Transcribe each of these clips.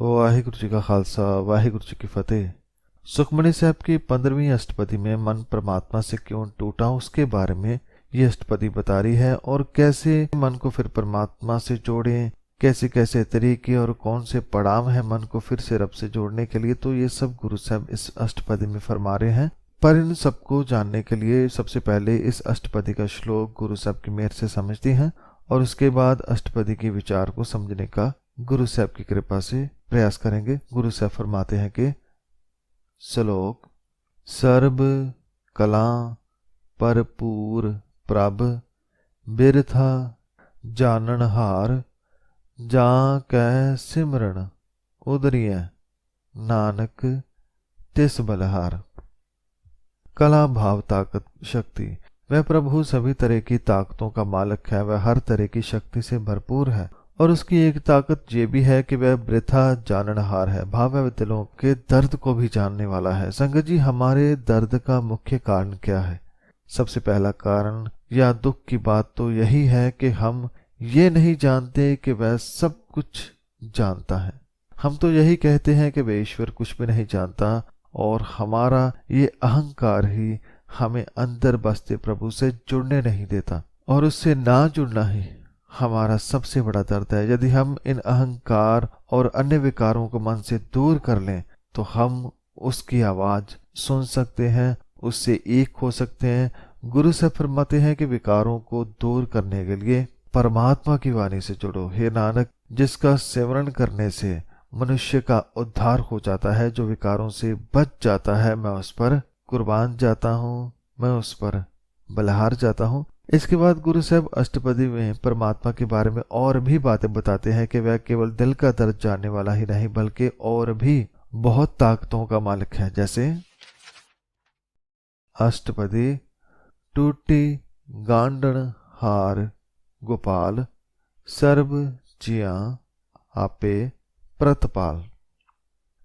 वाहिगुरु जी का खालसा वाहिगुरु जी की फतेह। सुखमणि साहब की 15वीं अष्टपदी में मन परमात्मा से क्यों टूटा उसके बारे में ये अष्टपदी बता रही है, और कैसे मन को फिर परमात्मा से जोड़ें, कैसे कैसे तरीके और कौन से पड़ाव है मन को फिर से रब से जोड़ने के लिए। तो ये सब गुरु साहब इस अष्टपदी में फरमा रहे हैं। पर इन सबको जानने के लिए सबसे पहले इस अष्टपदी का श्लोक गुरु साहब की मेहर से समझते हैं, और उसके बाद अष्टपदी के विचार को समझने का गुरु साहब की कृपा से प्रयास करेंगे। गुरु साहब फरमाते हैं कि श्लोक सर्ब कला भरपूर प्रभ बिरथा जाननहार जा कै सिमरन उदरिय नानक तिस बलहार। कला भाव ताकत शक्ति, वह प्रभु सभी तरह की ताकतों का मालिक है। वह हर तरह की शक्ति से भरपूर है, और उसकी एक ताकत ये भी है कि वह वृथा जाननहार है, भाव वह दिलों के दर्द को भी जानने वाला है। संगत जी, हमारे दर्द का मुख्य कारण क्या है? सबसे पहला कारण या दुख की बात तो यही है कि हम ये नहीं जानते कि वह सब कुछ जानता है। हम तो यही कहते हैं कि वह ईश्वर कुछ भी नहीं जानता, और हमारा ये अहंकार ही हमें अंदर बसते प्रभु से जुड़ने नहीं देता, और उससे ना जुड़ना ही हमारा सबसे बड़ा दर्द है। यदि हम इन अहंकार और अन्य विकारों को मन से दूर कर लें तो हम उसकी आवाज सुन सकते हैं, उससे एक हो सकते हैं। गुरु से फरमाते हैं कि विकारों को दूर करने के लिए परमात्मा की वाणी से जुड़ो। हे नानक, जिसका सेवरण करने से मनुष्य का उद्धार हो जाता है, जो विकारों से बच जाता है, मैं उस पर कुर्बान जाता हूँ, मैं उस पर बलहार जाता हूँ। इसके बाद गुरु साहब अष्टपदी में परमात्मा के बारे में और भी बातें बताते हैं कि वह केवल दिल का दर्द जानने वाला ही नहीं, बल्कि और भी बहुत ताकतों का मालिक है। जैसे अष्टपदी टूटी गांडन हार गोपाल सर्व जिया आपे प्रतपाल।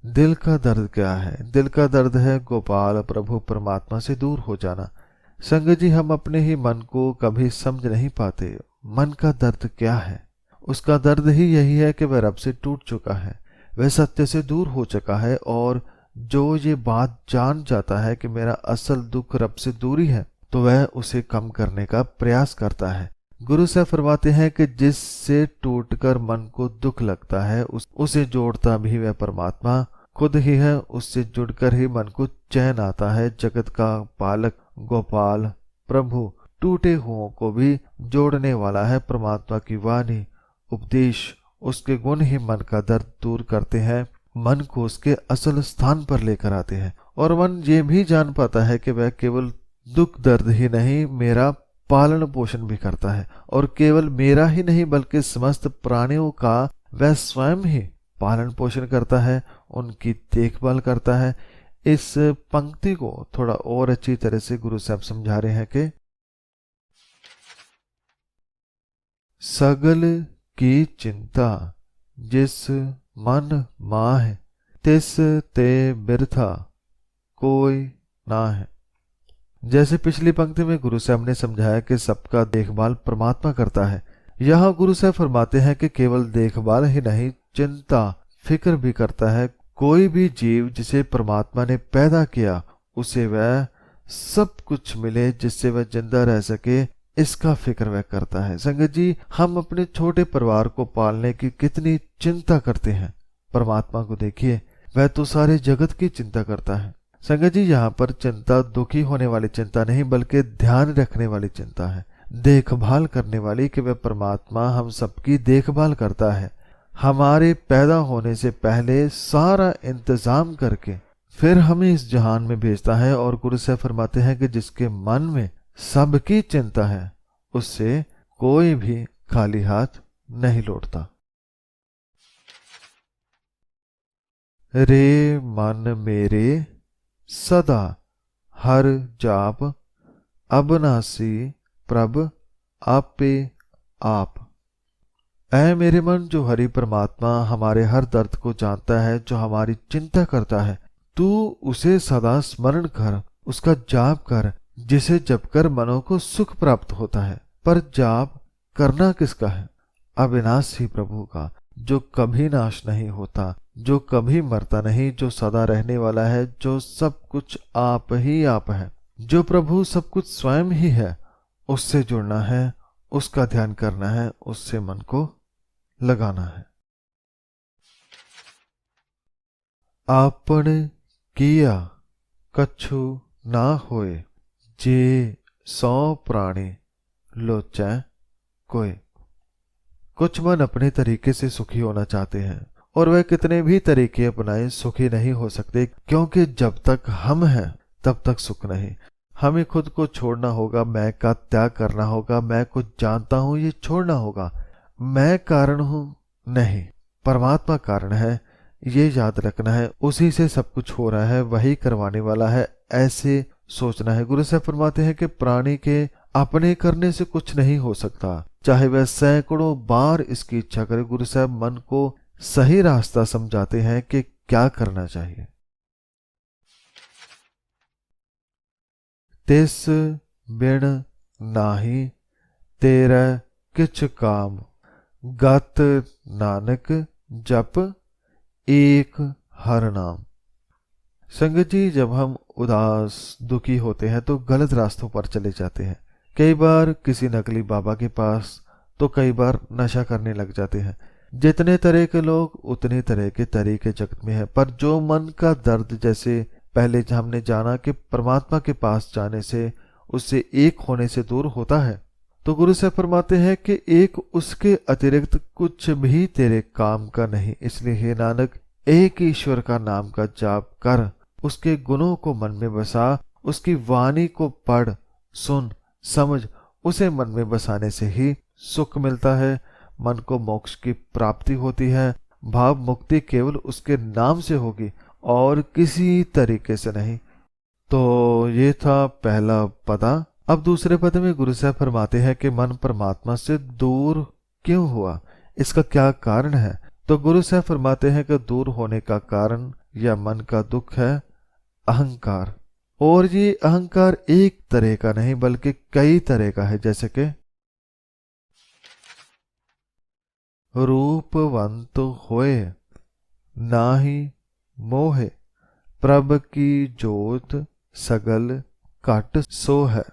दिल का दर्द क्या है? दिल का दर्द है गोपाल प्रभु परमात्मा से दूर हो जाना। संगत जी, हम अपने ही मन को कभी समझ नहीं पाते। मन का दर्द क्या है? उसका दर्द ही यही है कि वह रब से टूट चुका है, वह सत्य से दूर हो चुका है, और जो ये बात जान जाता है कि मेरा असल दुख रब से दूरी है, तो वह उसे कम करने का प्रयास करता है। गुरु साहब फरमाते हैं कि जिससे टूटकर मन को दुख लगता है उसे जोड़ता भी वह परमात्मा खुद ही है। उससे जुड़कर ही मन को चैन आता है। जगत का पालक गोपाल प्रभु टूटे हुओं को भी जोड़ने वाला है। परमात्मा की वाणी उपदेश उसके गुण ही मन का दर्द दूर करते हैं, मन को उसके असल स्थान पर लेकर आते हैं, और मन ये भी जान पाता है कि वह केवल दुख दर्द ही नहीं, मेरा पालन पोषण भी करता है, और केवल मेरा ही नहीं बल्कि समस्त प्राणियों का वह स्वयं ही पालन पोषण करता है, उनकी देखभाल करता है। इस पंक्ति को थोड़ा और अच्छी तरह से गुरु साहब समझा रहे हैं कि सगल की चिंता जिस मन माह तिस ते बिरथा कोई ना है। जैसे पिछली पंक्ति में गुरु साहब ने समझाया कि सबका देखभाल परमात्मा करता है, यहाँ गुरु साहब फरमाते हैं कि केवल देखभाल ही नहीं, चिंता फिक्र भी करता है। कोई भी जीव जिसे परमात्मा ने पैदा किया उसे वह सब कुछ मिले जिससे वह जिंदा रह सके, इसका फिक्र वह करता है। संगत जी, हम अपने छोटे परिवार को पालने की कितनी चिंता करते हैं। परमात्मा को देखिए, वह तो सारे जगत की चिंता करता है। संगत जी, यहाँ पर चिंता दुखी होने वाली चिंता नहीं बल्कि ध्यान रखने वाली चिंता है, देखभाल करने वाली, कि वह परमात्मा हम सबकी देखभाल करता है। हमारे पैदा होने से पहले सारा इंतजाम करके फिर हमें इस जहान में भेजता है। और गुरु साहब फरमाते हैं कि जिसके मन में सबकी चिंता है उससे कोई भी खाली हाथ नहीं लौटता। रे मन मेरे सदा हर जाप अबनासी प्रभ आपे आप। ऐ मेरे मन, जो हरि परमात्मा हमारे हर दर्द को जानता है, जो हमारी चिंता करता है, तू उसे सदा स्मरण कर, उसका जाप कर, जिसे जपकर मनों को सुख प्राप्त होता है। पर जाप करना किसका है? अविनाशी प्रभु का। जो कभी नाश नहीं होता, जो कभी मरता नहीं, जो सदा रहने वाला है, जो सब कुछ आप ही आप है, जो प्रभु सब कुछ स्वयं ही है, उससे जुड़ना है, उसका ध्यान करना है, उससे मन को लगाना है। आपन किया कछु ना होए, जे सौ प्राणी लोचै कोय। कुछ मन अपने तरीके से सुखी होना चाहते हैं और वह कितने भी तरीके अपनाए सुखी नहीं हो सकते, क्योंकि जब तक हम हैं तब तक सुख नहीं। हमें खुद को छोड़ना होगा, मैं का त्याग करना होगा, मैं कुछ जानता हूं ये छोड़ना होगा। मैं कारण हूं नहीं, परमात्मा कारण है, ये याद रखना है। उसी से सब कुछ हो रहा है, वही करवाने वाला है, ऐसे सोचना है। गुरु साहब फरमाते हैं कि प्राणी के अपने करने से कुछ नहीं हो सकता, चाहे वह सैकड़ों बार इसकी इच्छा करे। गुरु साहब मन को सही रास्ता समझाते हैं कि क्या करना चाहिए। तिस बिन नाही तेरा किछ काम, गत नानक जप एक हर नाम। संगत जी, जब हम उदास दुखी होते हैं तो गलत रास्तों पर चले जाते हैं। कई बार किसी नकली बाबा के पास, तो कई बार नशा करने लग जाते हैं। जितने तरह के लोग उतने तरह के तरीके जगत में है, पर जो मन का दर्द, जैसे पहले हमने जाना कि परमात्मा के पास जाने से, उससे एक होने से दूर होता है, तो गुरु साहब फरमाते हैं कि एक उसके अतिरिक्त कुछ भी तेरे काम का नहीं। इसलिए हे नानक, एक ईश्वर का नाम का जाप कर, उसके गुणों को मन में बसा, उसकी वाणी को पढ़, सुन, समझ, उसे मन में बसाने से ही सुख मिलता है, मन को मोक्ष की प्राप्ति होती है। भाव मुक्ति केवल उसके नाम से होगी और किसी तरीके से नहीं। तो ये था पहला पदा। अब दूसरे पद में गुरु साहब फरमाते हैं कि मन परमात्मा से दूर क्यों हुआ, इसका क्या कारण है। तो गुरु साहब फरमाते हैं कि दूर होने का कारण या मन का दुख है अहंकार। और ये अहंकार एक तरह का नहीं बल्कि कई तरह का है, जैसे कि रूपवंत होए नाही मोहे, प्रभ की जोत सगल कट सो है।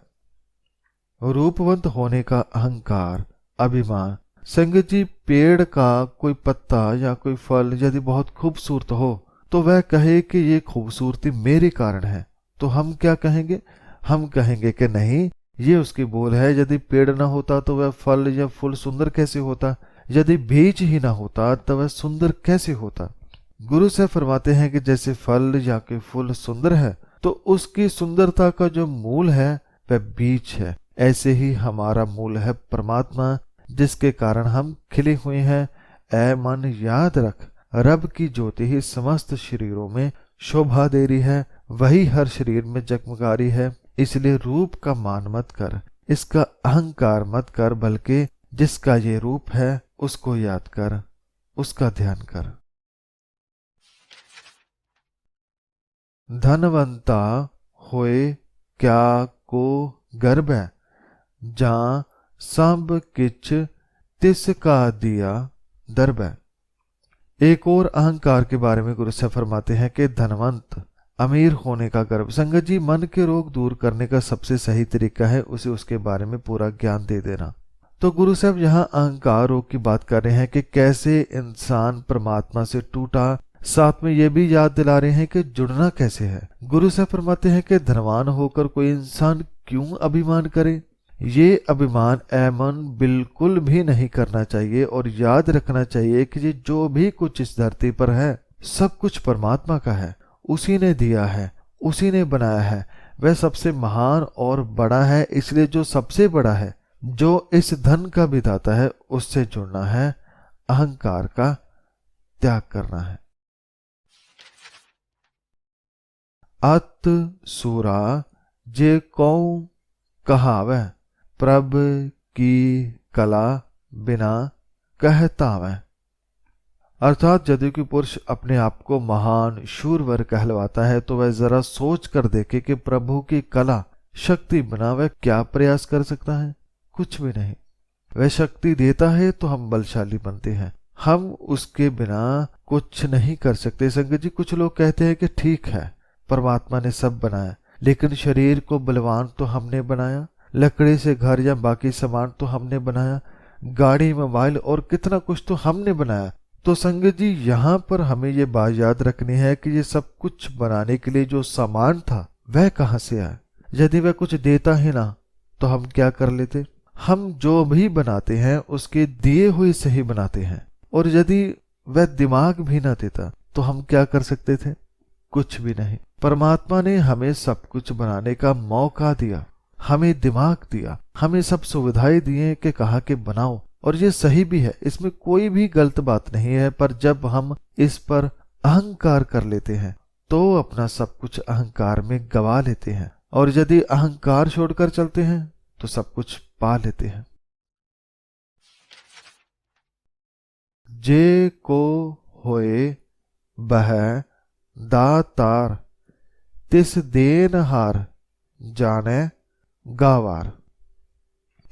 रूपवंत होने का अहंकार, अभिमान। संगत जी, पेड़ का कोई पत्ता या कोई फल यदि बहुत खूबसूरत हो तो वह कहे कि ये खूबसूरती मेरे कारण है, तो हम क्या कहेंगे? हम कहेंगे कि नहीं, ये उसकी भूल है। यदि पेड़ ना होता तो वह फल या फूल सुंदर कैसे होता? यदि बीज ही ना होता तो वह सुंदर कैसे होता? गुरु से फरमाते हैं कि जैसे फल या कोई फूल सुंदर है तो उसकी सुंदरता का जो मूल है वह बीज है। ऐसे ही हमारा मूल है परमात्मा, जिसके कारण हम खिले हुए हैं। ऐ मन याद रख, रब की ज्योति ही समस्त शरीरों में शोभा दे रही है, वही हर शरीर में जगमगा रही है। इसलिए रूप का मान मत कर, इसका अहंकार मत कर, बल्कि जिसका ये रूप है उसको याद कर, उसका ध्यान कर। धनवंता होए क्या को गर्भ है, जहां सब किच तिसका दिया दर्ब है। एक और अहंकार के बारे में गुरु साहब फरमाते हैं कि धनवंत, अमीर होने का गर्व। संगत जी, मन के रोग दूर करने का सबसे सही तरीका है उसे उसके बारे में पूरा ज्ञान दे देना। तो गुरु साहब यहाँ अहंकार रोग की बात कर रहे हैं कि कैसे इंसान परमात्मा से टूटा, साथ में ये भी याद दिला रहे हैं कि जुड़ना कैसे है। गुरु साहब फरमाते हैं कि धनवान होकर कोई इंसान क्यों अभिमान करे। ये अभिमान ऐमन बिल्कुल भी नहीं करना चाहिए और याद रखना चाहिए कि ये जो भी कुछ इस धरती पर है सब कुछ परमात्मा का है, उसी ने दिया है, उसी ने बनाया है। वह सबसे महान और बड़ा है, इसलिए जो सबसे बड़ा है, जो इस धन का भी दाता है, उससे जुड़ना है, अहंकार का त्याग करना है। अत सूरा जे कौ कहावै, प्रभ की कला बिना कहतावै। अर्थात यदि कोई पुरुष अपने आप को महान शूरवर कहलवाता है तो वह जरा सोच कर देखे कि प्रभु की कला शक्ति बिना वह क्या प्रयास कर सकता है? कुछ भी नहीं। वह शक्ति देता है तो हम बलशाली बनते हैं, हम उसके बिना कुछ नहीं कर सकते। संगत जी, कुछ लोग कहते हैं कि ठीक है, परमात्मा ने सब बनाया, लेकिन शरीर को बलवान तो हमने बनाया, लकड़ी से घर या बाकी सामान तो हमने बनाया, गाड़ी मोबाइल और कितना कुछ तो हमने बनाया। तो संगत जी, यहाँ पर हमें ये बात याद रखनी है कि ये सब कुछ बनाने के लिए जो सामान था वह कहाँ से आया। यदि वह कुछ देता ही ना तो हम क्या कर लेते। हम जो भी बनाते हैं उसके दिए हुए से ही बनाते हैं। और यदि वह दिमाग भी ना देता तो हम क्या कर सकते थे? कुछ भी नहीं। परमात्मा ने हमें सब कुछ बनाने का मौका दिया, हमें दिमाग दिया, हमें सब सुविधाएं दिए कि कहा कि बनाओ, और ये सही भी है, इसमें कोई भी गलत बात नहीं है। पर जब हम इस पर अहंकार कर लेते हैं तो अपना सब कुछ अहंकार में गवा लेते हैं, और यदि अहंकार छोड़कर चलते हैं तो सब कुछ पा लेते हैं। जे को होए बह दातार, तिस देनहार जाने गावार।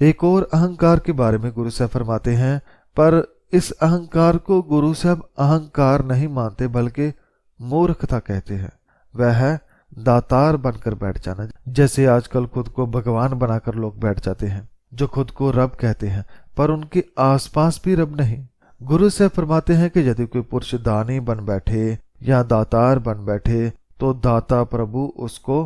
एक और अहंकार के बारे में गुरु साहब फरमाते हैं, पर इस अहंकार को गुरु साहब अहंकार नहीं मानते बल्कि मूर्खता कहते हैं। वह है दातार बनकर बैठ जाना। जैसे आजकल खुद को भगवान बनाकर लोग बैठ जाते हैं, जो खुद को रब कहते हैं, पर उनके आसपास भी रब नहीं। गुरु साहब फरमाते हैं कि यदि कोई पुरुष दानी बन बैठे या दातार बन बैठे तो दाता प्रभु उसको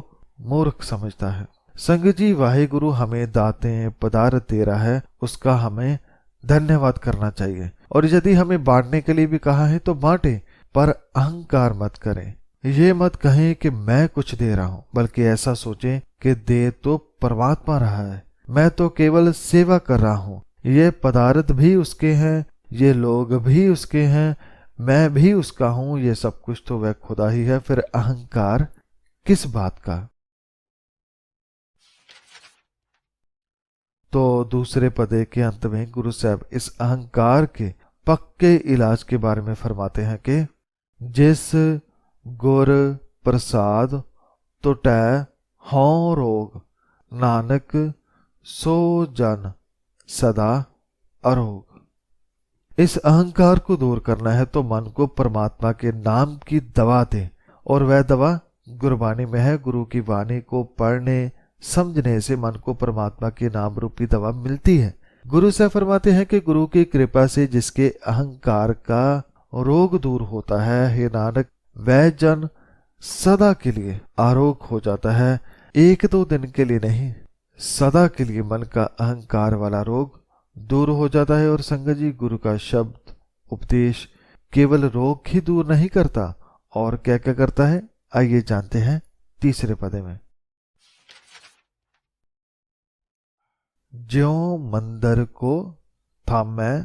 मूर्ख समझता है। संगत जी, वाहिगुरु हमें दातें पदार्थ दे रहा है, उसका हमें धन्यवाद करना चाहिए। और यदि हमें बांटने के लिए भी कहा है तो बांटे, पर अहंकार मत करें। ये मत कहें कि मैं कुछ दे रहा हूं, बल्कि ऐसा सोचें कि दे तो परमात्मा रहा है, मैं तो केवल सेवा कर रहा हूं। ये पदार्थ भी उसके हैं, ये लोग भी उसके हैं, मैं भी उसका हूं, ये सब कुछ तो वह खुदा ही है। फिर अहंकार किस बात का? तो दूसरे पदे के अंत में गुरु साहब इस अहंकार के पक्के इलाज के बारे में फरमाते हैं कि जिस गुर प्रसाद तुटै हों रोग, नानक सो जन सदा अरोग। इस अहंकार को दूर करना है तो मन को परमात्मा के नाम की दवा दे, और वह दवा गुरबानी में है। गुरु की वाणी को पढ़ने समझने से मन को परमात्मा के नाम रूपी दवा मिलती है। गुरु साहब फरमाते हैं कि गुरु की कृपा से जिसके अहंकार का रोग दूर होता है, हे नानक, वह जन सदा के लिए आरोग हो जाता है। एक दो दिन के लिए नहीं, सदा के लिए मन का अहंकार वाला रोग दूर हो जाता है। और संगत जी, गुरु का शब्द उपदेश केवल रोग ही दूर नहीं करता, और क्या क्या करता है, आइए जानते हैं तीसरे पदे में। ज्यों मंदिर को थामै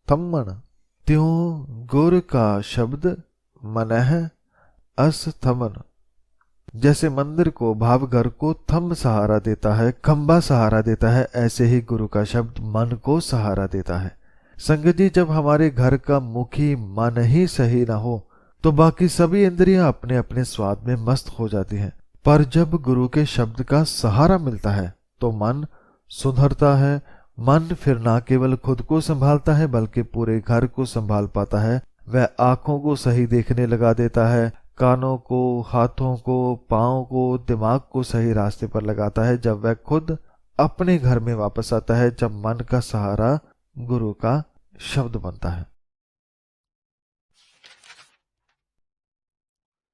थम्मन, त्यों गुर का शब्द मनह अस थमन। जैसे मंदिर को, भावघर को थंब सहारा देता है, खंबा सहारा देता है, ऐसे ही गुरु का शब्द मन को सहारा देता है। संगत जी, जब हमारे घर का मुखी मन ही सही ना हो तो बाकी सभी इंद्रियां अपने अपने स्वाद में मस्त हो जाती हैं। पर जब गुरु के शब्द का सहारा मिलता है तो मन सुधरता है। मन फिर ना केवल खुद को संभालता है बल्कि पूरे घर को संभाल पाता है। वह आंखों को सही देखने लगा देता है, कानों को, हाथों को, पांव को, दिमाग को सही रास्ते पर लगाता है। जब वह खुद अपने घर में वापस आता है, जब मन का सहारा गुरु का शब्द बनता है।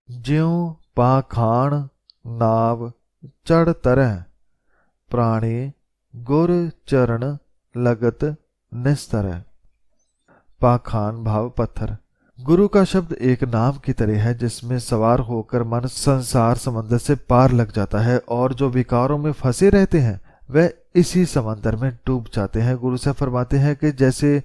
ज्यों पाखाण नाव चढ़ तरह, प्राणी गुर चरण लगत निस्तर। पाखान भाव पत्थर। गुरु का शब्द एक नाव की तरह है जिसमें सवार होकर मन संसार समंदर से पार लग जाता है, और जो विकारों में फंसे रहते हैं वह इसी समंदर में डूब जाते हैं। गुरु से फरमाते हैं कि जैसे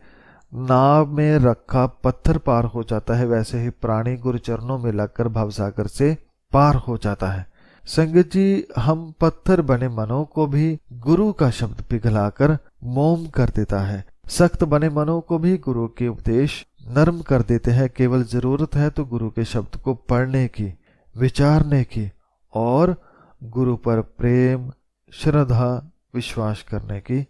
नाव में रखा पत्थर पार हो जाता है, वैसे ही प्राणी गुरु चरणों में लगकर भवसागर से पार हो जाता है। संगत जी, हम पत्थर बने मनों को भी गुरु का शब्द पिघलाकर मोम कर देता है। सख्त बने मनों को भी गुरु के उपदेश नरम कर देते हैं। केवल जरूरत है तो गुरु के शब्द को पढ़ने की, विचारने की, और गुरु पर प्रेम, श्रद्धा, विश्वास करने की।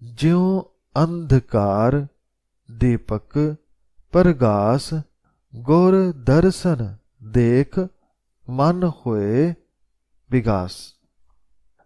ज्यों अंधकार दीपक प्रगास, गुर दर्शन देख मन होए विगास।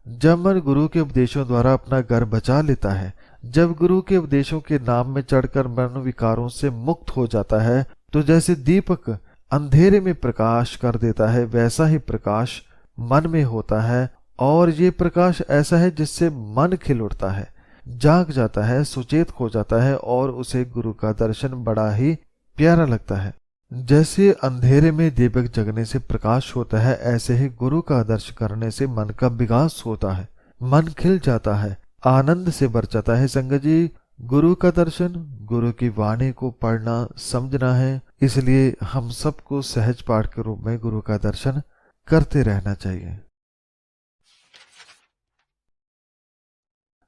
जब मन गुरु के उपदेशों द्वारा अपना घर बचा लेता है, जब गुरु के उपदेशों के नाम में चढ़कर मन विकारों से मुक्त हो जाता है, तो जैसे दीपक अंधेरे में प्रकाश कर देता है, वैसा ही प्रकाश मन में होता है। और ये प्रकाश ऐसा है जिससे मन खिल उठता है, जाग जाता है, सुचेत हो जाता है और उसे गुरु का दर्शन बड़ा ही प्यारा लगता है। जैसे अंधेरे में दीपक जगने से प्रकाश होता है, ऐसे ही गुरु का दर्शन करने से मन का विकास होता है, मन खिल जाता है, आनंद से भर जाता है। संगत जी, गुरु का दर्शन, गुरु की वाणी को पढ़ना समझना है, इसलिए हम सबको सहज पाठ के रूप में गुरु का दर्शन करते रहना चाहिए।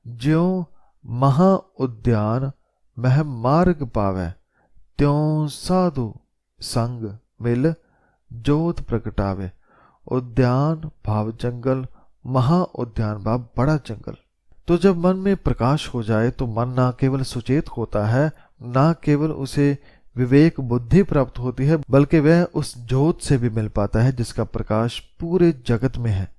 ज्यों महा उद्यान मह मार्ग पावे, त्यों साधु संग मिल जोत प्रगटावे। उद्यान भाव जंगल, महा उद्यान भाव बड़ा जंगल। तो जब मन में प्रकाश हो जाए तो मन ना केवल सुचेत होता है, ना केवल उसे विवेक बुद्धि प्राप्त होती है, बल्कि वह उस ज्योत से भी मिल पाता है जिसका प्रकाश पूरे जगत में है।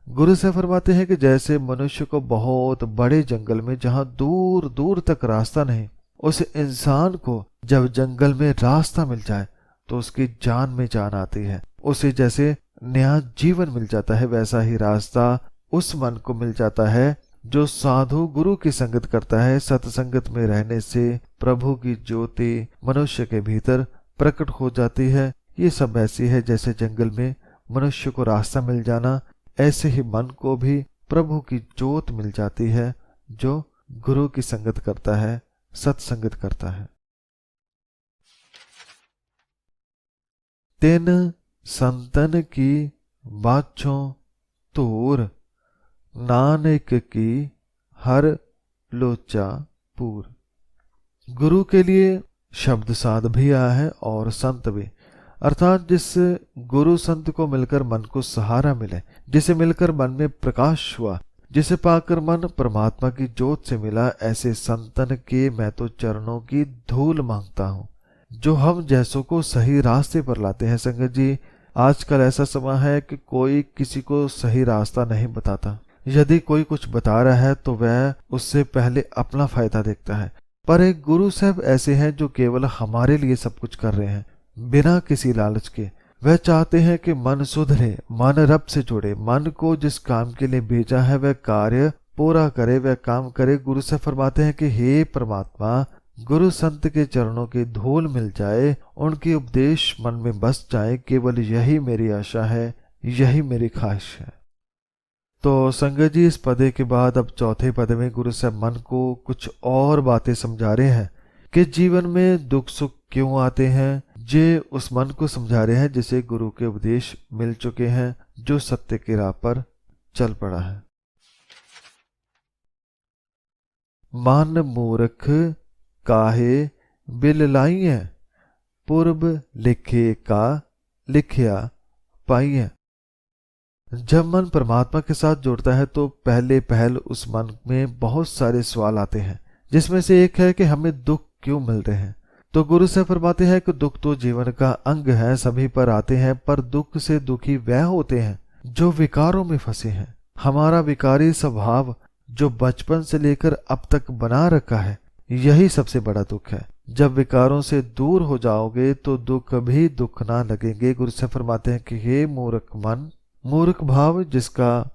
गुरु से फरमाते हैं कि जैसे मनुष्य को बहुत बड़े जंगल में जहां दूर दूर तक रास्ता नहीं, उस इंसान को जब जंगल में रास्ता मिल जाए तो उसकी जान में जान आती है, उसे जैसे नया जीवन मिल जाता है, वैसा ही रास्ता उस मन को मिल जाता है जो साधु गुरु की संगत करता है। सत्संगत में रहने से प्रभु की ज्योति मनुष्य के भीतर प्रकट हो जाती है। ये सब ऐसी है जैसे जंगल में मनुष्य को रास्ता मिल जाना, ऐसे ही मन को भी प्रभु की ज्योत मिल जाती है जो गुरु की संगत करता है, सत्संगत करता है। तिन संतन की बाछों तूर, नानक की हर लोचा पूर। गुरु के लिए शब्द साध भी आया है और संत भी, अर्थात जिस गुरु संत को मिलकर मन को सहारा मिले, जिसे मिलकर मन में प्रकाश हुआ, जिसे पाकर मन परमात्मा की ज्योत से मिला, ऐसे संतन के मैं तो चरणों की धूल मांगता हूँ जो हम जैसों को सही रास्ते पर लाते हैं। संगत जी, आजकल ऐसा समय है कि कोई किसी को सही रास्ता नहीं बताता। यदि कोई कुछ बता रहा है तो वह उससे पहले अपना फायदा देखता है, पर एक गुरु साहब ऐसे हैं जो केवल हमारे लिए सब कुछ कर रहे हैं, बिना किसी लालच के। वह चाहते हैं कि मन सुधरे, मन रब से जुड़े, मन को जिस काम के लिए भेजा है वह कार्य पूरा करे, वह काम करे। गुरु साहब फरमाते हैं कि हे परमात्मा, गुरु संत के चरणों की धूल मिल जाए, उनके उपदेश मन में बस जाए, केवल यही मेरी आशा है, यही मेरी ख्वाहिश है। तो संगत जी, इस पदे के बाद अब चौथे पद में गुरु साहब मन को कुछ और बातें समझा रहे हैं कि जीवन में दुख सुख क्यों आते हैं। जे उस मन को समझा रहे हैं जिसे गुरु के उपदेश मिल चुके हैं, जो सत्य की राह पर चल पड़ा है। मन मूर्ख काहे बिललाइए, पूर्व लिखे का लिखिया पाइए। जब मन परमात्मा के साथ जुड़ता है तो पहले पहल उस मन में बहुत सारे सवाल आते हैं, जिसमें से एक है कि हमें दुख क्यों मिल रहे हैं। तो गुरु से फरमाते हैं कि दुख तो जीवन का अंग है, सभी पर आते हैं, पर दुख से दुखी वह होते हैं जो विकारों में फंसे हैं। हमारा विकारी स्वभाव जो बचपन से लेकर अब तक बना रखा है, यही सबसे बड़ा दुख है। जब विकारों से दूर हो जाओगे तो दुख भी दुख ना लगेंगे। गुरु से फरमाते हैं कि हे मूर्ख मन, मूर्ख भाव जिसका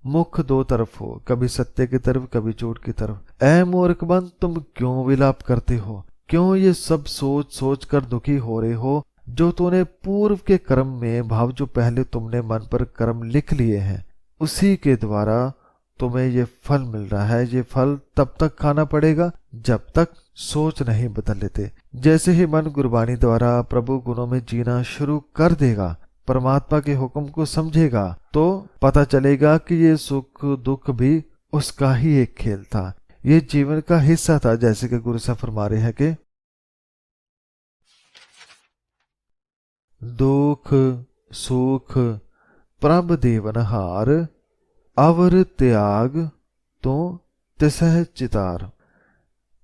मुख दो तरफ हो, कभी सत्य की तरफ कभी झूठ की तरफ। ऐ मूर्ख मन, तुम क्यों विलाप करते हो, क्यों ये सब सोच सोच कर दुखी हो रहे हो। जो तूने पूर्व के कर्म में भाव, जो पहले तुमने मन पर कर्म लिख लिए हैं, उसी के द्वारा तुम्हें ये फल मिल रहा है। ये फल तब तक खाना पड़ेगा जब तक सोच नहीं बदल लेते। जैसे ही मन गुरबानी द्वारा प्रभु गुणों में जीना शुरू कर देगा, परमात्मा के हुक्म को समझेगा, तो पता चलेगा कि ये सुख दुख भी उसका ही एक खेल था, ये जीवन का हिस्सा था। जैसे कि गुरु साहब फरमा रहे हैं कि दुख सुख प्रभ देवनहार, अवर त्याग तो तिसह चितार।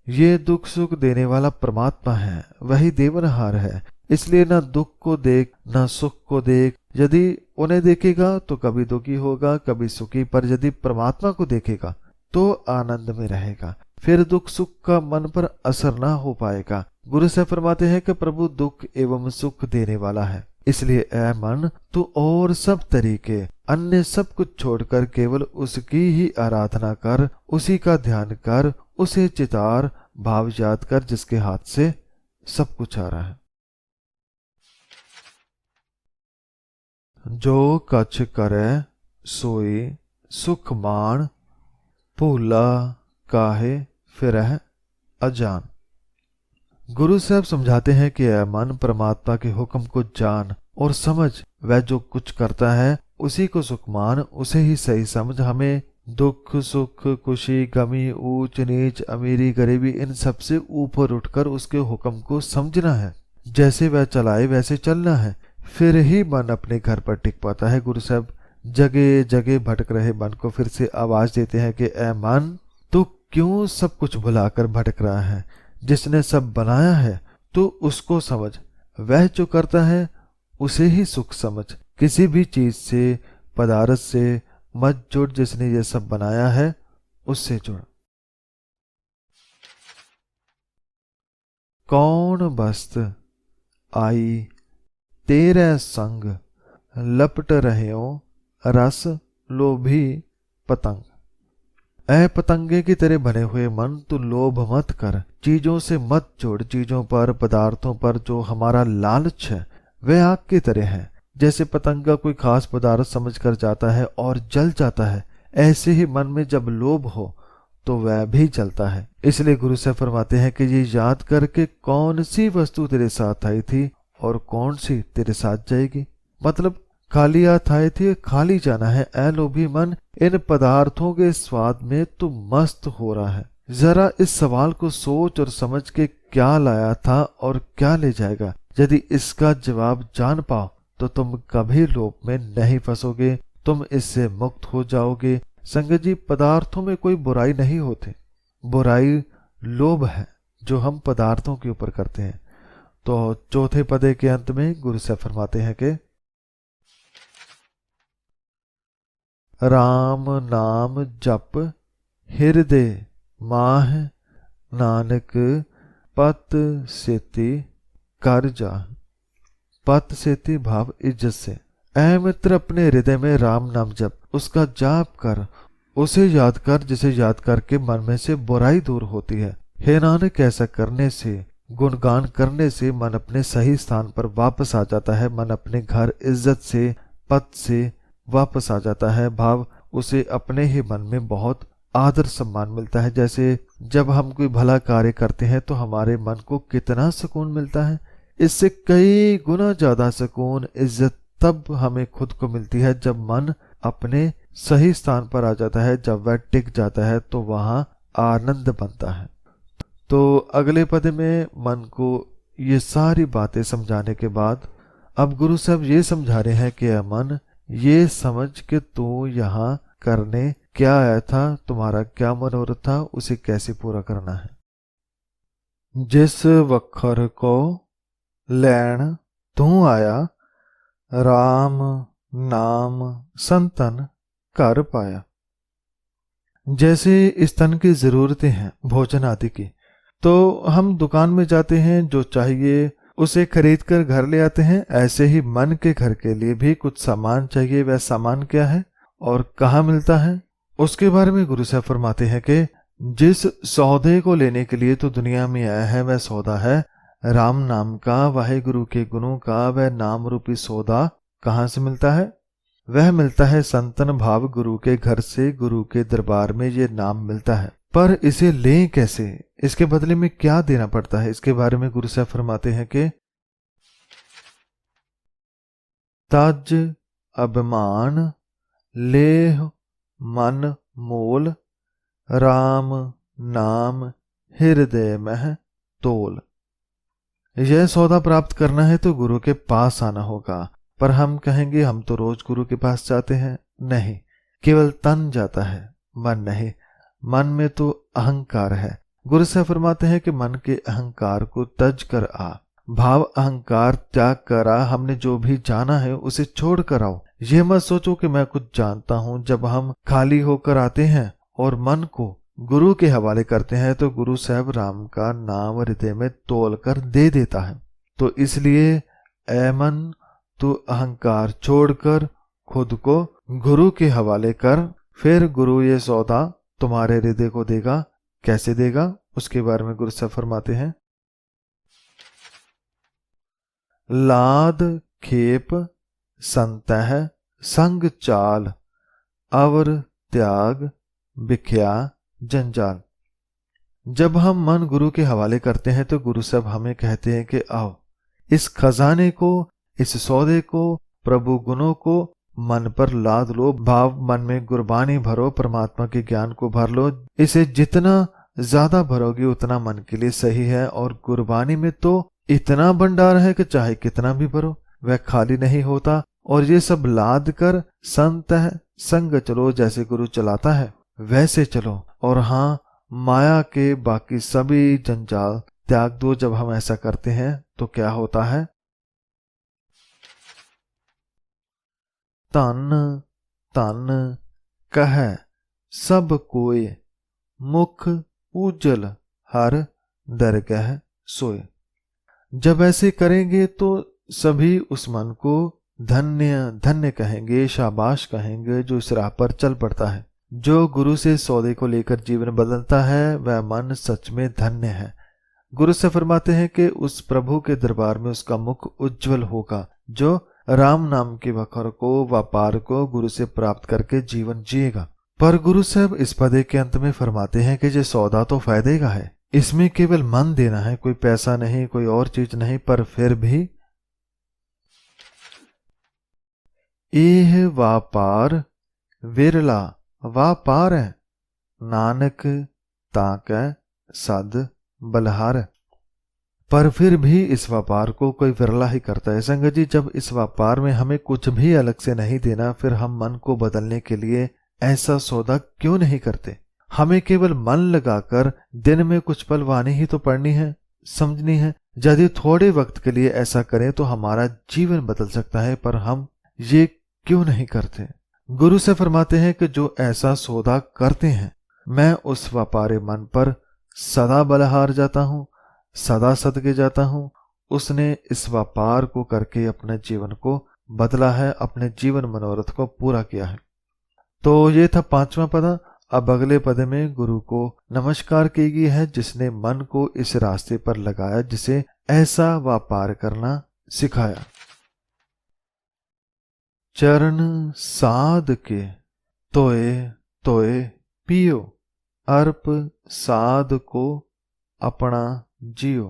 ये दुख सुख देने वाला परमात्मा है, वही देवनहार है। इसलिए न दुख को देख न सुख को देख। यदि उन्हें देखेगा तो कभी दुखी होगा कभी सुखी, पर यदि परमात्मा को देखेगा तो आनंद में रहेगा। फिर दुख सुख का मन पर असर ना हो पाएगा। गुरु साहब फरमाते हैं कि प्रभु दुख एवं सुख देने वाला है, इसलिए ऐ मन तू और सब तरीके अन्य सब कुछ छोड़कर केवल उसकी ही आराधना कर, उसी का ध्यान कर, उसे चितार भाव याद कर जिसके हाथ से सब कुछ आ रहा है। जो कछ करे सोई सुख मान, भूला काहे फिरह अजान। गुरु साहब समझाते हैं कि ऐ मन परमात्मा के हुक्म को जान और समझ, वह जो कुछ करता है उसी को सुख मान, उसे ही सही समझ। हमें दुख सुख खुशी गमी ऊंच नीच अमीरी गरीबी इन सबसे ऊपर उठकर उसके हुक्म को समझना है। जैसे वह चलाए वैसे चलना है, फिर ही मन अपने घर पर टिक पाता है। गुरु साहब जगह जगह भटक रहे मन को फिर से आवाज देते हैं कि ऐ मन तू क्यों सब कुछ भुलाकर भटक रहा है। जिसने सब बनाया है तो उसको समझ, वह जो करता है उसे ही सुख समझ। किसी भी चीज से पदार्थ से मत जुड़, जिसने ये सब बनाया है उससे जुड़। कौन बस्त आई तेरे संग, लपट रहे हो रस लोभी पतंग। ऐ पतंगे की तरह बने हुए मन तू लोभ मत कर, चीजों से मत जोड़। चीजों पर पदार्थों पर जो हमारा लालच है वह आग की तरह है। जैसे पतंगा कोई खास पदार्थ समझ कर जाता है और जल जाता है, ऐसे ही मन में जब लोभ हो तो वह भी जलता है। इसलिए गुरु साहब फरमाते हैं कि ये याद करके कौन सी वस्तु तेरे साथ आई थी और कौन सी तेरे साथ जाएगी। मतलब खाली हाथ आए थे, खाली जाना है। ऐ लोभी मन, इन पदार्थों के स्वाद में तू मस्त हो रहा है। जरा इस सवाल को सोच और समझ के क्या लाया था और क्या ले जाएगा। यदि इसका जवाब जान पाओ तो तुम कभी लोभ में नहीं फंसोगे, तुम इससे मुक्त हो जाओगे। संगत जी, पदार्थों में कोई बुराई नहीं होती, बुराई लोभ है जो हम पदार्थों के ऊपर करते हैं। तो चौथे पदे के अंत में गुरु साहब फरमाते हैं कि राम नाम जप हृदय माह, नानक पत सेती कर जा। पत सेती भाव इज्जत से। ऐ मित्र, अपने हृदय में राम नाम जप, उसका जाप कर, उसे याद कर जिसे याद करके मन में से बुराई दूर होती है। हे नानक, ऐसा करने से, गुणगान करने से मन अपने सही स्थान पर वापस आ जाता है। मन अपने घर इज्जत से पद से वापस आ जाता है। भाव उसे अपने ही मन में बहुत आदर सम्मान मिलता है। जैसे जब हम कोई भला कार्य करते हैं तो हमारे मन को कितना सुकून मिलता है, इससे कई गुना ज्यादा सुकून इज्जत तब हमें खुद को मिलती है जब मन अपने सही स्थान पर आ जाता है। जब वह टिक जाता है तो वहां आनंद बनता है। तो अगले पद में मन को ये सारी बातें समझाने के बाद अब गुरु साहब ये समझा रहे हैं कि मन, ये समझ कि तू यहाँ करने क्या आया था, तुम्हारा क्या मनोरथ था, उसे कैसे पूरा करना है। जिस वखर को लैन तू आया, राम नाम संतन कर पाया। जैसे इस तन की जरूरतें हैं भोजन आदि की, तो हम दुकान में जाते हैं, जो चाहिए उसे खरीद कर घर ले आते हैं। ऐसे ही मन के घर के लिए भी कुछ सामान चाहिए। वह सामान क्या है और कहाँ मिलता है, उसके बारे में गुरु साहब फरमाते हैं कि जिस सौदे को लेने के लिए तो दुनिया में आया है, वह सौदा है राम नाम का, वाहेगुरु के गुणों का। वह नाम रूपी सौदा कहाँ से मिलता है? वह मिलता है संतन भाव गुरु के घर से, गुरु के दरबार में ये नाम मिलता है। पर इसे लें कैसे, इसके बदले में क्या देना पड़ता है, इसके बारे में गुरु साहब फरमाते हैं कि तज अभिमान लेह मन मोल, राम नाम हृदय मह तोल। यह सौदा प्राप्त करना है तो गुरु के पास आना होगा। पर हम कहेंगे हम तो रोज गुरु के पास जाते हैं। नहीं, केवल तन जाता है, मन नहीं। मन में तो अहंकार है। गुरु साहब फरमाते हैं कि मन के अहंकार को तज कर आ, भाव अहंकार त्याग कर आ, हमने जो भी जाना है उसे छोड़ कर आओ। ये मत सोचो कि मैं कुछ जानता हूं। जब हम खाली होकर आते हैं और मन को गुरु के हवाले करते हैं तो गुरु साहब राम का नाम हृदय में तोल कर दे देता है। तो इसलिए ऐ मन, तू अहंकार छोड़कर खुद को गुरु के हवाले कर, फिर गुरु ये सौदा तुम्हारे हृदय को देगा। कैसे देगा, उसके बारे में गुरु साहब फरमाते हैं, लाद खेप संतह संग चाल, अवर त्याग बिख्या जंजाल। जब हम मन गुरु के हवाले करते हैं तो गुरु साहब हमें कहते हैं कि आओ इस खजाने को, इस सौदे को, प्रभु गुणों को मन पर लाद लो, भाव मन में गुरबानी भरो, परमात्मा के ज्ञान को भर लो। इसे जितना ज्यादा भरोगे उतना मन के लिए सही है। और गुरबानी में तो इतना भंडार है कि चाहे कितना भी भरो वह खाली नहीं होता। और ये सब लाद कर संत है संग चलो, जैसे गुरु चलाता है वैसे चलो। और हाँ, माया के बाकी सभी जंजाल त्याग दो। जब हम ऐसा करते हैं तो क्या होता है, तन तन कह सब कोय, मुख उज्जल हर दरगह सोए। जब ऐसे करेंगे तो सभी उस मन को धन्य धन्य कहेंगे, शाबाश कहेंगे जो इस राह पर चल पड़ता है। जो गुरु से सौदे को लेकर जीवन बदलता है वह मन सच में धन्य है। गुरु से फरमाते हैं कि उस प्रभु के दरबार में उसका मुख उज्जवल होगा जो राम नाम के वखर को, व्यापार को गुरु से प्राप्त करके जीवन जिएगा। पर गुरु साहब इस पदे के अंत में फरमाते हैं कि ये सौदा तो फायदे का है, इसमें केवल मन देना है, कोई पैसा नहीं, कोई और चीज नहीं। पर फिर भी एह व्यापार विरला व्यापार है, नानक ताकै सद बलहार। पर फिर भी इस व्यापार को कोई विरला ही करता है। संगत जी, जब इस व्यापार में हमें कुछ भी अलग से नहीं देना, फिर हम मन को बदलने के लिए ऐसा सौदा क्यों नहीं करते। हमें केवल मन लगाकर दिन में कुछ पल वाणी ही तो पढ़नी है, समझनी है। यदि थोड़े वक्त के लिए ऐसा करें तो हमारा जीवन बदल सकता है, पर हम ये क्यों नहीं करते। गुरु से फरमाते हैं कि जो ऐसा सौदा करते हैं मैं उस व्यापारी मन पर सदा बलहार जाता हूं, सदा सदके जाता हूं। उसने इस व्यापार को करके अपने जीवन को बदला है, अपने जीवन मनोरथ को पूरा किया है। तो ये था 5वां पद। अब अगले पद में गुरु को नमस्कार की गई है जिसने मन को इस रास्ते पर लगाया, जिसे ऐसा व्यापार करना सिखाया। चरण साध के तोए तोए पियो, अर्प साध को अपना जियो।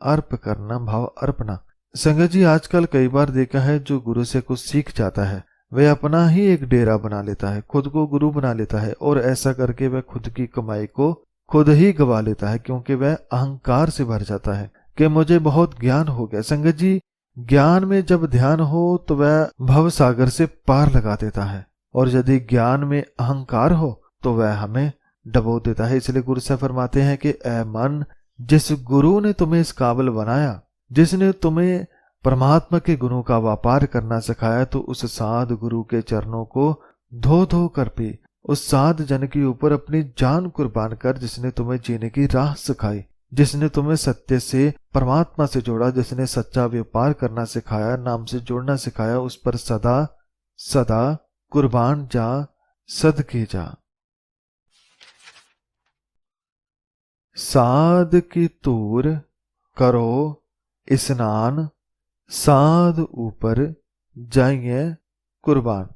अर्प करना भाव अर्पणा। संगत जी, आजकल कई बार देखा है जो गुरु से कुछ सीख जाता है वह अपना ही एक डेरा बना लेता है, खुद को गुरु बना लेता है, और ऐसा करके वह खुद की कमाई को खुद ही गवा लेता है, क्योंकि वह अहंकार से भर जाता है कि मुझे बहुत ज्ञान हो गया। संगत जी, ज्ञान में जब ध्यान हो तो वह भव सागर से पार लगा देता है, और यदि ज्ञान में अहंकार हो तो वह हमें डबो देता है। इसलिए गुरु साहब फरमाते हैं कि ऐ मन, जिस गुरु ने तुम्हें इस काबिल बनाया, जिसने तुम्हें परमात्मा के गुणों का व्यापार करना सिखाया, तो उस साध गुरु के चरणों को धो धो कर पी। उस साध जन के ऊपर अपनी जान कुर्बान कर, जिसने तुम्हें जीने की राह सिखाई, जिसने तुम्हें सत्य से परमात्मा से जोड़ा, जिसने सच्चा व्यापार करना सिखाया, नाम से जोड़ना सिखाया, उस पर सदा सदा कुर्बान जा, सदके जा। साध की तूर करो स्नान, साध ऊपर जाइए कुर्बान।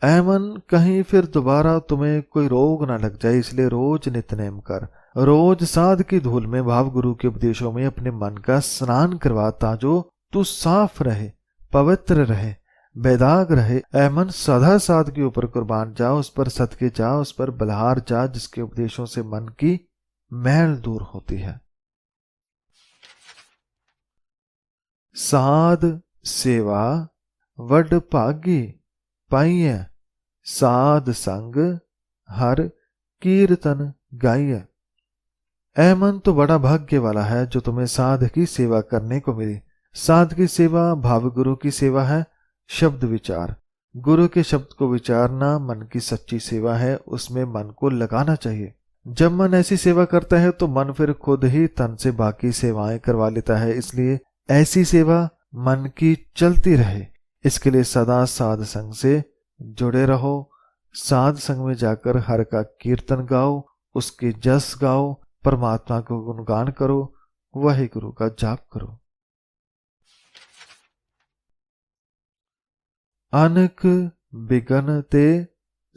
ऐ मन, कहीं फिर दोबारा तुम्हें कोई रोग ना लग जाए, इसलिए रोज नित्यनेम कर। रोज साध की धूल में भाव गुरु के उपदेशों में अपने मन का स्नान करवा, ताजो तू साफ रहे, पवित्र रहे, बेदाग रहे। ऐ मन, सदा साध के ऊपर कुर्बान जा, उस पर सदके जा, उस पर बलहार जा, जिसके उपदेशों से मन की मैल दूर होती है। साध सेवा वड भागी पाइय, साध संग हर कीर्तन गाइए। ऐ मन तो बड़ा भाग्य वाला है जो तुम्हें साध की सेवा करने को मिली। साध की सेवा भाव गुरु की सेवा है। शब्द विचार, गुरु के शब्द को विचारना मन की सच्ची सेवा है, उसमें मन को लगाना चाहिए। जब मन ऐसी सेवा करता है तो मन फिर खुद ही तन से बाकी सेवाएं करवा लेता है, इसलिए ऐसी सेवा मन की चलती रहे, इसके लिए सदा साध संग से जुड़े रहो। साध संग में जाकर हर का कीर्तन गाओ, उसके जस गाओ, परमात्मा को गुणगान करो, वही गुरु का जाप करो। अनक बिगन ते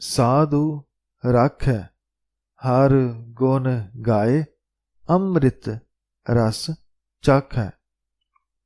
साधु राखै, हर गुण गाए अमृत रस चाखै।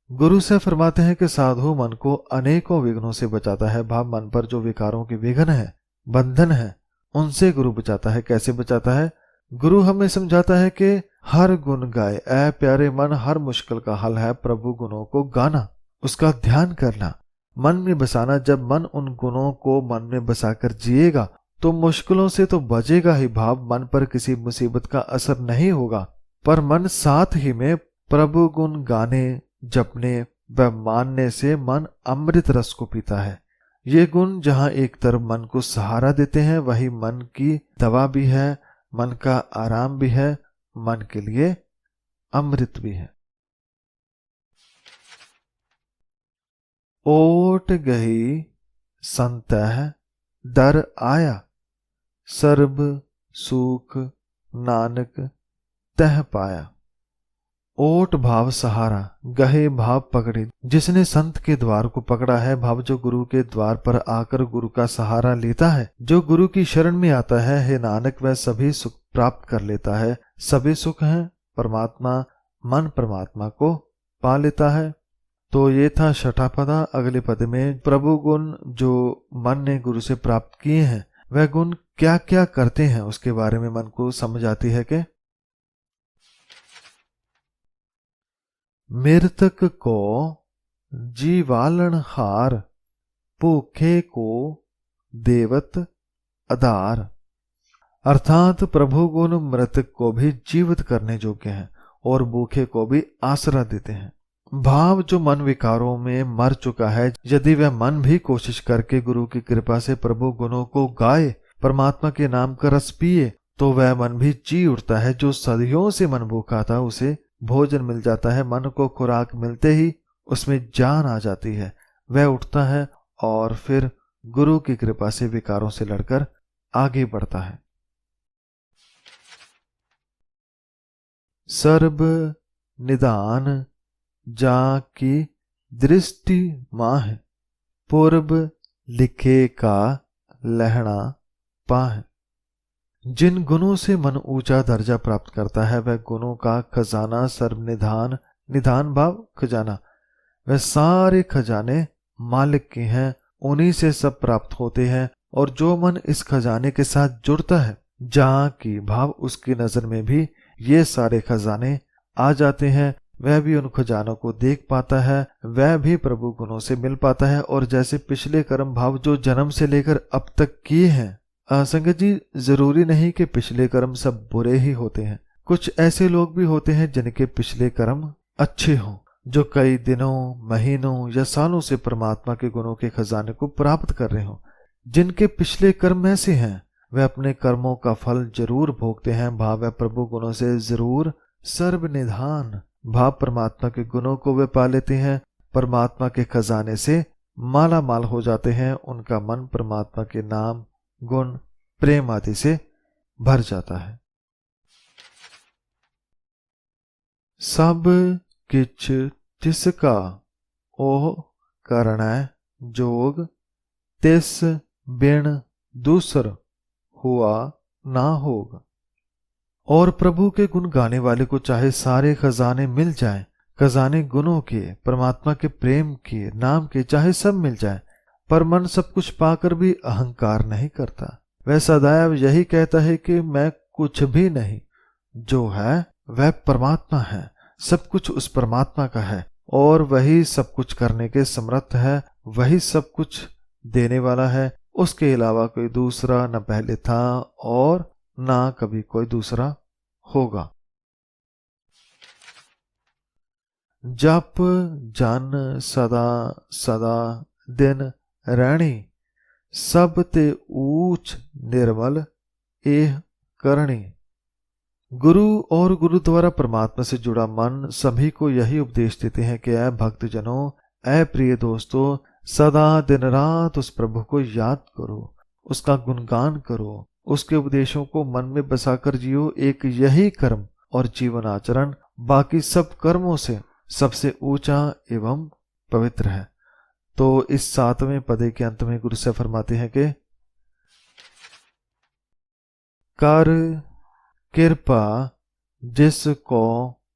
गुरु से फरमाते हैं कि साधु मन को अनेकों विघ्नों से बचाता है। भाव मन पर जो विकारों के विघ्न है, बंधन है, उनसे गुरु बचाता है। कैसे बचाता है? गुरु हमें समझाता है कि हर गुण गाए। ऐ प्यारे मन, हर मुश्किल का हल है प्रभु गुणों को गाना, उसका ध्यान करना, मन में बसाना। जब मन उन गुणों को मन में बसाकर जिएगा तो मुश्किलों से तो बचेगा ही। भाव मन पर किसी मुसीबत का असर नहीं होगा, पर मन साथ ही में प्रभु गुण गाने, जपने व मानने से मन अमृत रस को पीता है। ये गुण जहां एक तरफ मन को सहारा देते हैं, वही मन की दवा भी है, मन का आराम भी है, मन के लिए अमृत भी है। ओट गही संतह दर आया, सर्ब सुख नानक तह पाया। ओट भाव सहारा, गहे भाव पकड़े। जिसने संत के द्वार को पकड़ा है, भाव जो गुरु के द्वार पर आकर गुरु का सहारा लेता है, जो गुरु की शरण में आता है, हे नानक वह सभी सुख प्राप्त कर लेता है। सभी सुख हैं परमात्मा, मन परमात्मा को पा लेता है। तो ये था छठा पदा। अगले पद में प्रभु गुण जो मन ने गुरु से प्राप्त किए हैं, वह गुण क्या क्या करते हैं उसके बारे में मन को समझ आती है कि मृतक को जीवालन हार, भूखे को देवत आधार। अर्थात प्रभु गुण मृतक को भी जीवित करने योग्य हैं और भूखे को भी आसरा देते हैं। भाव जो मन विकारों में मर चुका है, यदि वह मन भी कोशिश करके गुरु की कृपा से प्रभु गुणों को गाए, परमात्मा के नाम का रस पिए, तो वह मन भी जी उठता है। जो सदियों से मन भूखा था, उसे भोजन मिल जाता है। मन को खुराक मिलते ही उसमें जान आ जाती है, वह उठता है और फिर गुरु की कृपा से विकारों से लड़कर आगे बढ़ता है। सर्ब निदान जा की दृष्टि माह, पूर्व लिखे का लहना पाह। जिन गुणों से मन ऊंचा दर्जा प्राप्त करता है, वह गुणों का खजाना सर्वनिधान, निधान भाव खजाना, वह सारे खजाने मालिक के हैं, उन्हीं से सब प्राप्त होते हैं। और जो मन इस खजाने के साथ जुड़ता है, जहां की भाव उसकी नजर में भी ये सारे खजाने आ जाते हैं, वह भी उन खजानों को देख पाता है, वह भी प्रभु गुणों से मिल पाता है। और जैसे पिछले कर्म भाव जो जन्म से लेकर अब तक किए हैं, संगत जी, जरूरी नहीं कि पिछले कर्म सब बुरे ही होते हैं। कुछ ऐसे लोग भी होते हैं जिनके पिछले कर्म अच्छे हों, जो कई दिनों, महीनों या सालों से परमात्मा के गुणों के खजाने को प्राप्त कर रहे हों। जिनके पिछले कर्म ऐसे हैं, वे अपने कर्मों का फल जरूर भोगते हैं। भाव है प्रभु गुणों से जरूर सर्वनिधान, भाव परमात्मा के गुणों को वे पा लेते हैं, परमात्मा के खजाने से माला माल हो जाते हैं। उनका मन परमात्मा के नाम, गुण, प्रेम आदि से भर जाता है। सब किछ तिसका ओह करणै जोग, तिस बिन दूसर हुआ ना होग। और प्रभु के गुण गाने वाले को चाहे सारे खजाने मिल जाएं, खजाने गुणों के, परमात्मा के प्रेम के, नाम के, चाहे सब मिल जाएं, पर मन सब कुछ पाकर भी अहंकार नहीं करता। वह सदैव यही कहता है कि मैं कुछ भी नहीं, जो है वह परमात्मा है, सब कुछ उस परमात्मा का है और वही सब कुछ करने के समर्थ है, वही सब कुछ देने वाला है। उसके अलावा कोई दूसरा न पहले था और ना कभी कोई दूसरा होगा। जप जन सदा सदा दिन रहणी, सब ते ऊच निर्मल एह करणी। गुरु और गुरु द्वारा परमात्मा से जुड़ा मन सभी को यही उपदेश देते हैं कि ऐ भक्तजनों, ऐ प्रिय दोस्तों, सदा दिन रात उस प्रभु को याद करो, उसका गुणगान करो, उसके उपदेशों को मन में बसाकर जियो। एक यही कर्म और जीवन आचरण बाकी सब कर्मों से सबसे ऊंचा एवं पवित्र है। तो इस 7वें पदे के अंत में गुरु से फरमाते हैं कि कर कृपा जिसको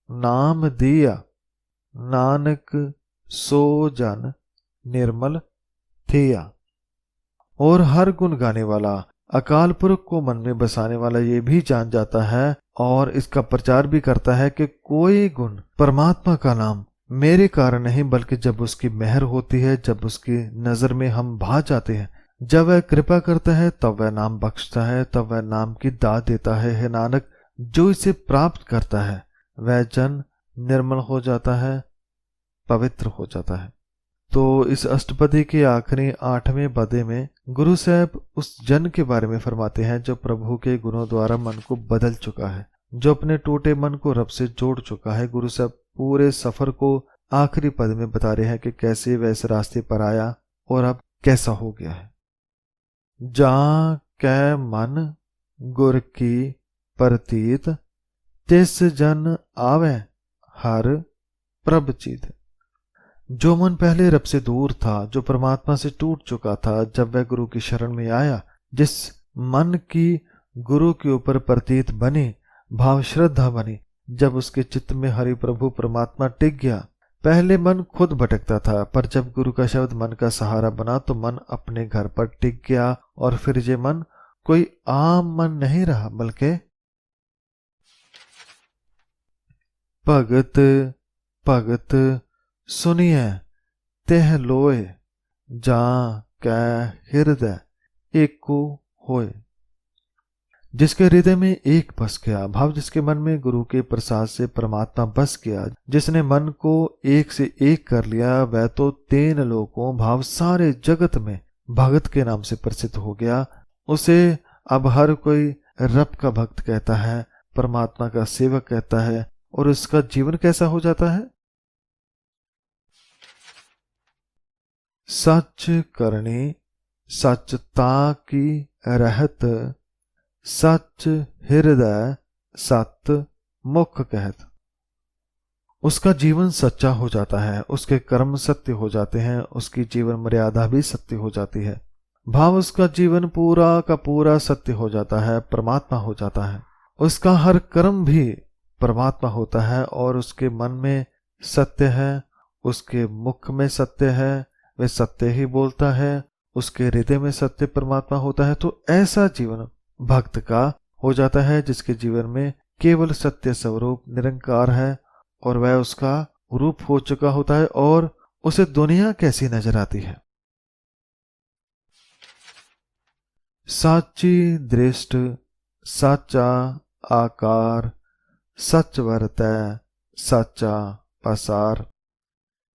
नाम दिया, नानक सो जन निर्मल थिया। और हर गुण गाने वाला, अकाल पुरख को मन में बसाने वाला ये भी जान जाता है और इसका प्रचार भी करता है कि कोई गुण परमात्मा का नाम मेरे कारण नहीं, बल्कि जब उसकी मेहर होती है, जब उसकी नजर में हम भा जाते हैं, जब वह कृपा करता है, तब वह नाम बख्शता है, तब वह नाम की दात देता है। हे नानक, जो इसे प्राप्त करता है वह जन निर्मल हो जाता है, पवित्र हो जाता है। तो इस अष्टपदी के आखिरी 8वें पदे में गुरु साहब उस जन के बारे में फरमाते हैं जो प्रभु के गुणों द्वारा मन को बदल चुका है, जो अपने टूटे मन को रब से जोड़ चुका है। गुरु साहब पूरे सफर को आखिरी पद में बता रहे हैं कि कैसे वह इस रास्ते पर आया और अब कैसा हो गया है। जा कै मन गुर की प्रतीत, तिस जन आवे हर प्रभ चीत। जो मन पहले रब से दूर था, जो परमात्मा से टूट चुका था, जब वह गुरु की शरण में आया, जिस मन की गुरु के ऊपर प्रतीत बनी, भाव श्रद्धा बनी, जब उसके चित्त में हरि प्रभु परमात्मा टिक गया। पहले मन खुद भटकता था, पर जब गुरु का शब्द मन का सहारा बना तो मन अपने घर पर टिक गया। और फिर ये मन कोई आम मन नहीं रहा, बल्कि भगत भगत सुनिए तेह लोए, जा कै हृदय एको होए। जिसके हृदय में एक बस गया, भाव जिसके मन में गुरु के प्रसाद से परमात्मा बस गया, जिसने मन को एक से एक कर लिया, वह तो 3 लोकों भाव सारे जगत में भगत के नाम से प्रसिद्ध हो गया। उसे अब हर कोई रब का भक्त कहता है, परमात्मा का सेवक कहता है। और उसका जीवन कैसा हो जाता है? सच करनी सचता की रहत, सच हृदय सत मुख कहत। उसका जीवन सच्चा हो जाता है, उसके कर्म सत्य हो जाते हैं, उसकी जीवन मर्यादा भी सत्य हो जाती है। भाव उसका जीवन पूरा का पूरा सत्य हो जाता है, परमात्मा हो जाता है। उसका हर कर्म भी परमात्मा होता है और उसके मन में सत्य है, उसके मुख में सत्य है, वह सत्य ही बोलता है, उसके हृदय में सत्य परमात्मा होता है। तो ऐसा जीवन भक्त का हो जाता है जिसके जीवन में केवल सत्य स्वरूप निरंकार है और वह उसका रूप हो चुका होता है। और उसे दुनिया कैसी नजर आती है? साची दृष्ट, साचा आकार, सच वर्तय, साचा पसार।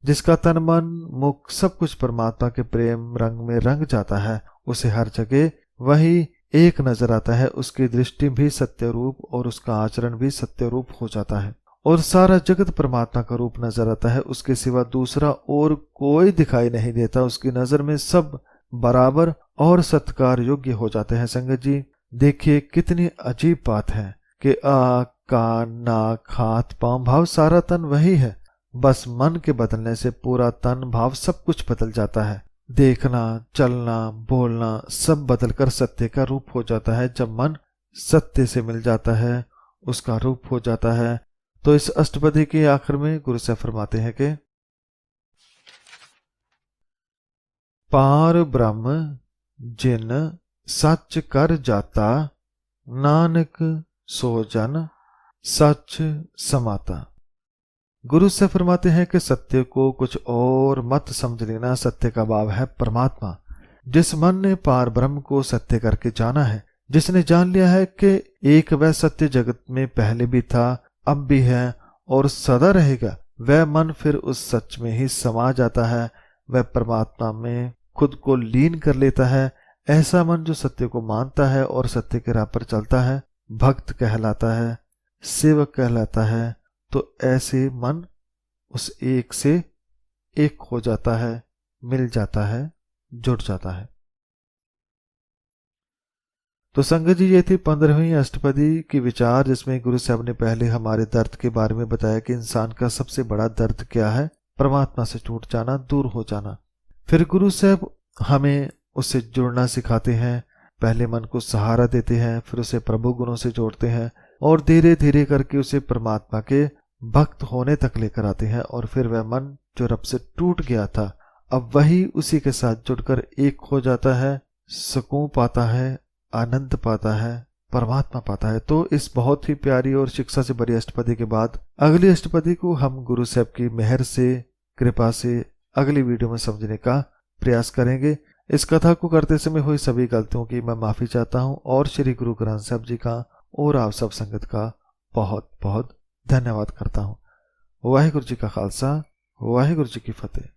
जिसका तन मन मुख सब कुछ परमात्मा के प्रेम रंग में रंग जाता है, उसे हर जगह वही एक नजर आता है। उसकी दृष्टि भी सत्य रूप और उसका आचरण भी सत्य रूप हो जाता है और सारा जगत परमात्मा का रूप नजर आता है। उसके सिवा दूसरा और कोई दिखाई नहीं देता। उसकी नजर में सब बराबर और सत्कार योग्य हो जाते हैं। संगत जी देखिए कितनी अजीब बात है कि आँख, कान, नाक, हाथ, पांव भाव सारा तन वही है, बस मन के बदलने से पूरा तन भाव सब कुछ बदल जाता है। देखना, चलना, बोलना सब बदलकर सत्य का रूप हो जाता है। जब मन सत्य से मिल जाता है उसका रूप हो जाता है। तो इस अष्टपदी के आखिर में गुरु साहब फरमाते हैं कि पार ब्रह्म जिन सच कर जाता, नानक सो जन सच समाता। गुरु से फरमाते हैं कि सत्य को कुछ और मत समझ लेना, सत्य का भाव है परमात्मा। जिस मन ने पार ब्रह्म को सत्य करके जाना है, जिसने जान लिया है कि एक वह सत्य जगत में पहले भी था, अब भी है और सदा रहेगा, वह मन फिर उस सच में ही समा जाता है, वह परमात्मा में खुद को लीन कर लेता है। ऐसा मन जो सत्य को मानता है और सत्य के राह पर चलता है, भक्त कहलाता है, सेवक कहलाता है। तो ऐसे मन उस एक से एक हो जाता है, मिल जाता है, जुड़ जाता है। तो संगत जी, ये थी 15वीं अष्टपदी की विचार, जिसमें गुरु साहब ने पहले हमारे दर्द के बारे में बताया कि इंसान का सबसे बड़ा दर्द क्या है, परमात्मा से टूट जाना, दूर हो जाना। फिर गुरु साहब हमें उससे जुड़ना सिखाते हैं, पहले मन को सहारा देते हैं, फिर उसे प्रभु गुणों से जोड़ते हैं और धीरे धीरे करके उसे परमात्मा के भक्त होने तक लेकर आते हैं। और फिर वह मन जो रब से टूट गया था, अब वही उसी के साथ जुड़कर एक हो जाता है, सुकून पाता है, आनंद पाता है, परमात्मा पाता है। तो इस बहुत ही प्यारी और शिक्षा से भरी अष्टपदी के बाद अगली अष्टपदी को हम गुरु साहब की मेहर से, कृपा से अगली वीडियो में समझने का प्रयास करेंगे। इस कथा को करते समय हुई सभी गलतियों की मैं माफी चाहता हूँ और श्री गुरु ग्रंथ साहब जी का और आप सब संगत का बहुत बहुत धन्यवाद करता हूँ। वाहिगुरु जी का खालसा, वाहिगुरु जी की फतेह।